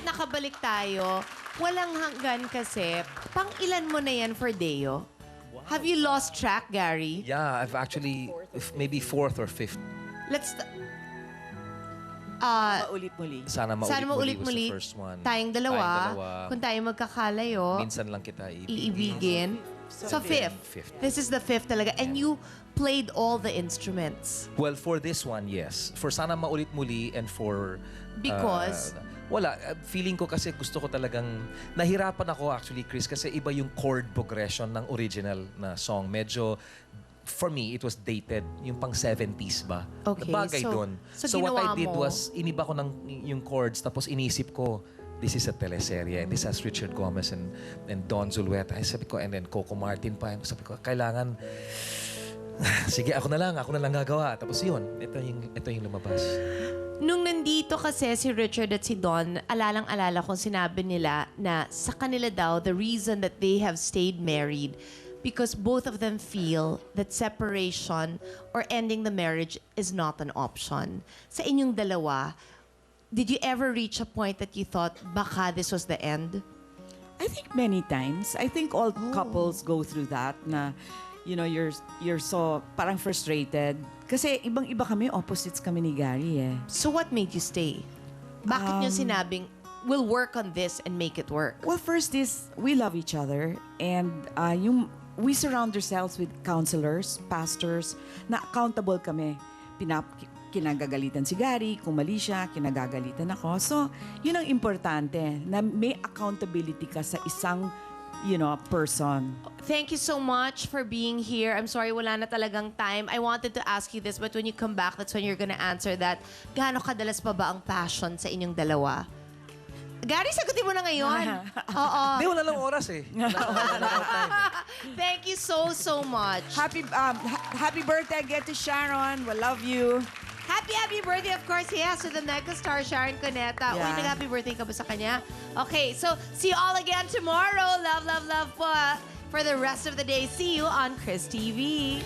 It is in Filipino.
nakabalik tayo, walang hanggan kasi. Pang ilan mo na yan for Deo? Have you lost track, Gary? Yeah, I've actually, maybe fourth or fifth. Let's... Ulit-muli. Sana Sana maulit-muli maulit-muli. was the first one. Tayong dalawa. Kung tayo magkakalayo, Minsan lang kita iibigin. So, fifth. Fifth. This is the fifth talaga. And you played all the instruments. Well, for this one, yes. For Sana Maulit-Muli and for... Because? Wala. Feeling ko kasi gusto ko talagang... Nahirapan ako actually, Chris, kasi iba yung chord progression ng original na song. Medyo... For me, it was dated. Yung pang 70s ba? Okay, Bagay so- doon. so what I ginawa did mo- was, iniba ko ng yung chords, tapos inisip ko, this is a teleserye, and this has Richard Gomez and Don Zulueta. Ay, sabi ko, and then Coco Martin pa. Sabi ko, kailangan, sige, ako na lang gagawa. Tapos yun, ito yung lumabas. Nung nandito kasi si Richard at si Don, alalang-alala kung sinabi nila na sa kanila daw, the reason that they have stayed married because both of them feel that separation or ending the marriage is not an option. Sa inyong dalawa, did you ever reach a point that you thought baka this was the end? I think many times. I think all couples go through that na, you know, you're so parang frustrated. Kasi ibang-iba kami, opposites kami ni Gary eh. So what made you stay? Bakit niyo sinabing, we'll work on this and make it work? Well, first is, we love each other. And we surround ourselves with counselors, pastors, na accountable kami. Kinagagalitan si Gary, kung mali siya, kinagagalitan ako. So, yun ang importante, na may accountability ka sa isang, person. Thank you so much for being here. I'm sorry, wala na talagang time. I wanted to ask you this, but when you come back, that's when you're gonna answer that. Gaano kadalas pa ba ang passion sa inyong dalawa? Gary, sagutin mo na ngayon. Oo. Hindi, wala lang oras eh. Wala lang time eh. Thank you so much. Happy birthday again to Sharon. We love you. Happy birthday, of course, yes, to the megastar Sharon Cuneta. Uy, Yeah. nag-happy birthday ka ba sa kanya? Okay, so see you all again tomorrow. Love po for the rest of the day. See you on Chris TV.